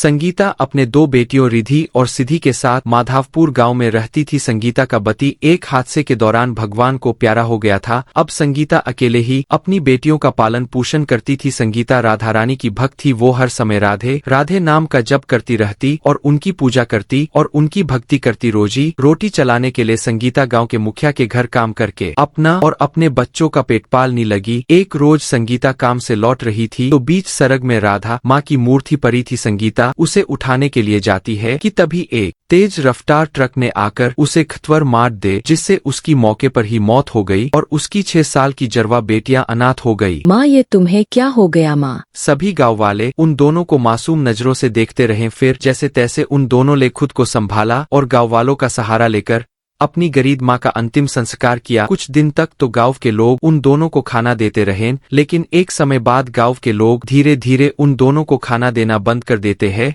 संगीता अपने दो बेटियों रिधि और सिद्धि के साथ माधवपुर गांव में रहती थी। संगीता का पति एक हादसे के दौरान भगवान को प्यारा हो गया था। अब संगीता अकेले ही अपनी बेटियों का पालन पोषण करती थी। संगीता राधा रानी की भक्त थी। वो हर समय राधे राधे नाम का जप करती रहती और उनकी पूजा करती और उनकी भक्ति करती। रोजी रोटी चलाने के लिए संगीता गाँव के मुखिया के घर काम करके अपना और अपने बच्चों का पेट पालने लगी। एक रोज संगीता काम से लौट रही थी तो बीच सड़क में राधा माँ की मूर्ति पड़ी थी। संगीता उसे उठाने के लिए जाती है कि तभी एक तेज रफ्तार ट्रक ने आकर उसे खतवर मार दे, जिससे उसकी मौके पर ही मौत हो गई और उसकी 6 साल की जरवा बेटियां अनाथ हो गई। माँ, ये तुम्हें क्या हो गया माँ? सभी गांव वाले उन दोनों को मासूम नजरों से देखते रहे। फिर जैसे तैसे उन दोनों ने खुद को संभाला और गांव वालों का सहारा लेकर अपनी गरीब माँ का अंतिम संस्कार किया। कुछ दिन तक तो गांव के लोग उन दोनों को खाना देते रहे, लेकिन एक समय बाद गांव के लोग धीरे धीरे उन दोनों को खाना देना बंद कर देते हैं।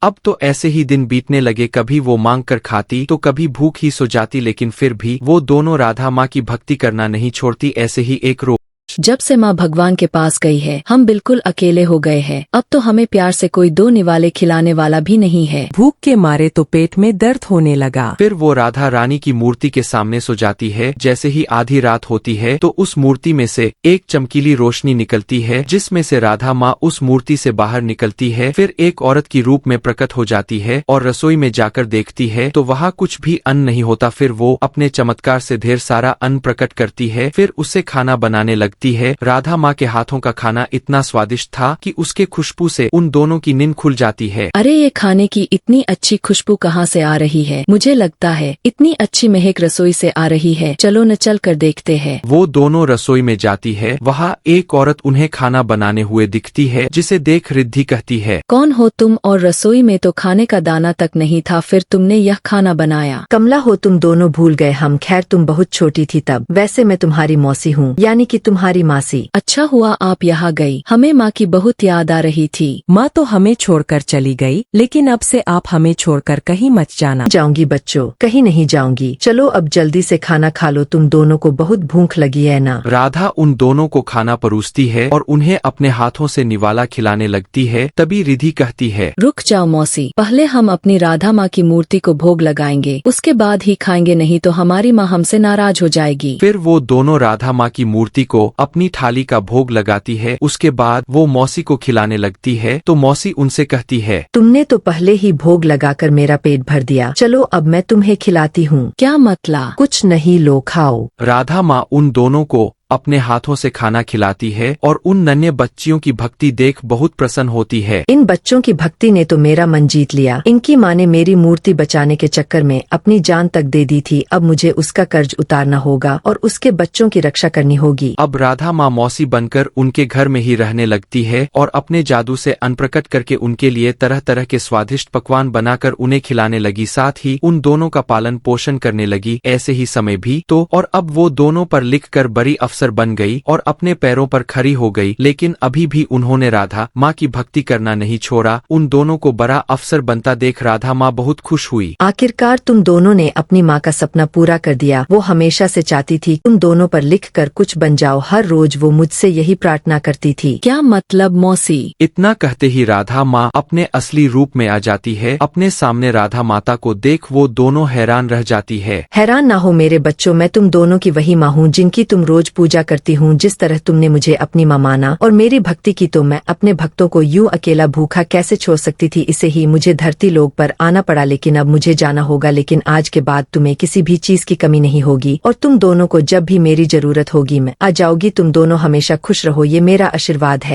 अब तो ऐसे ही दिन बीतने लगे। कभी वो मांग कर खाती तो कभी भूख ही सो जाती, लेकिन फिर भी वो दोनों राधा माँ की भक्ति करना नहीं छोड़ती। ऐसे ही एक रोज जब से माँ भगवान के पास गई है, हम बिल्कुल अकेले हो गए हैं। अब तो हमें प्यार से कोई दो निवाले खिलाने वाला भी नहीं है। भूख के मारे तो पेट में दर्द होने लगा। फिर वो राधा रानी की मूर्ति के सामने सो जाती है। जैसे ही आधी रात होती है तो उस मूर्ति में से एक चमकीली रोशनी निकलती है, जिसमें से राधा माँ उस मूर्ति से बाहर निकलती है। फिर एक औरत की रूप में प्रकट हो जाती है और रसोई में जाकर देखती है तो वहाँ कुछ भी अन्न नहीं होता। फिर वो अपने चमत्कार से ढेर सारा अन्न प्रकट करती है। फिर उससे खाना बनाने लगती है। राधा माँ के हाथों का खाना इतना स्वादिष्ट था कि उसके खुशबू से उन दोनों की नींद खुल जाती है। अरे, ये खाने की इतनी अच्छी खुशबू कहाँ से आ रही है? मुझे लगता है इतनी अच्छी महक रसोई से आ रही है। चलो न चल कर देखते हैं। वो दोनों रसोई में जाती है। वहाँ एक औरत उन्हें खाना बनाने हुए दिखती है, जिसे देख रिद्धि कहती है, कौन हो तुम? और रसोई में तो खाने का दाना तक नहीं था, फिर तुमने यह खाना बनाया? कमला हो तुम दोनों, भूल गए हम। खैर, तुम बहुत छोटी थी तब। वैसे मैं तुम्हारी मौसी हूँ, यानी कि तुम्हारी मासी। अच्छा हुआ आप यहाँ गई, हमें माँ की बहुत याद आ रही थी। माँ तो हमें छोड़कर चली गई, लेकिन अब से आप हमें छोड़कर कहीं मत जाना। जाऊंगी बच्चों, कहीं नहीं जाऊंगी। चलो अब जल्दी से खाना खा लो, तुम दोनों को बहुत भूख लगी है ना। राधा उन दोनों को खाना परोसती है और उन्हें अपने हाथों से निवाला खिलाने लगती है। तभी रिधि कहती है, रुक जाओ मौसी, पहले हम अपनी राधा माँ की मूर्ति को भोग लगाएंगे, उसके बाद ही खाएंगे, नहीं तो हमारी माँ हमसे नाराज हो जाएगी। फिर वो दोनों राधा माँ की मूर्ति को अपनी थाली का भोग लगाती है। उसके बाद वो मौसी को खिलाने लगती है तो मौसी उनसे कहती है, तुमने तो पहले ही भोग लगाकर मेरा पेट भर दिया, चलो अब मैं तुम्हें खिलाती हूँ। क्या मतलब? कुछ नहीं, लो खाओ। राधा माँ उन दोनों को अपने हाथों से खाना खिलाती है और उन नन्हे बच्चियों की भक्ति देख बहुत प्रसन्न होती है। इन बच्चों की भक्ति ने तो मेरा मन जीत लिया। इनकी माँ ने मेरी मूर्ति बचाने के चक्कर में अपनी जान तक दे दी थी। अब मुझे उसका कर्ज उतारना होगा और उसके बच्चों की रक्षा करनी होगी। अब राधा माँ मौसी बनकर उनके घर में ही रहने लगती है और अपने जादू से अन्न प्रकट करके उनके लिए तरह तरह के स्वादिष्ट पकवान बनाकर उन्हें खिलाने लगी। साथ ही उन दोनों का पालन पोषण करने लगी। ऐसे ही समय भी तो और अब वो दोनों पर लिखकर बड़ी अफसर बन गई और अपने पैरों पर खड़ी हो गई। लेकिन अभी भी उन्होंने राधा माँ की भक्ति करना नहीं छोड़ा। उन दोनों को बड़ा अफसर बनता देख राधा माँ बहुत खुश हुई। आखिरकार तुम दोनों ने अपनी माँ का सपना पूरा कर दिया। वो हमेशा से चाहती थी तुम दोनों पर लिखकर कुछ बन जाओ। हर रोज वो मुझसे यही प्रार्थना करती थी। क्या मतलब मौसी? इतना कहते ही राधा माँ अपने असली रूप में आ जाती है। अपने सामने राधा माता को देख वो दोनों हैरान रह जाती है। हैरान ना हो मेरे बच्चों, मैं तुम दोनों की वही माँ हूँ जिनकी तुम रोज पूजा करती हूँ। जिस तरह तुमने मुझे अपनी माँ माना और मेरी भक्ति की, तो मैं अपने भक्तों को यूं अकेला भूखा कैसे छोड़ सकती थी। इसे ही मुझे धरती लोक पर आना पड़ा, लेकिन अब मुझे जाना होगा। लेकिन आज के बाद तुम्हें किसी भी चीज की कमी नहीं होगी और तुम दोनों को जब भी मेरी जरूरत होगी मैं आ जाऊंगी। तुम दोनों हमेशा खुश रहो, ये मेरा आशीर्वाद है।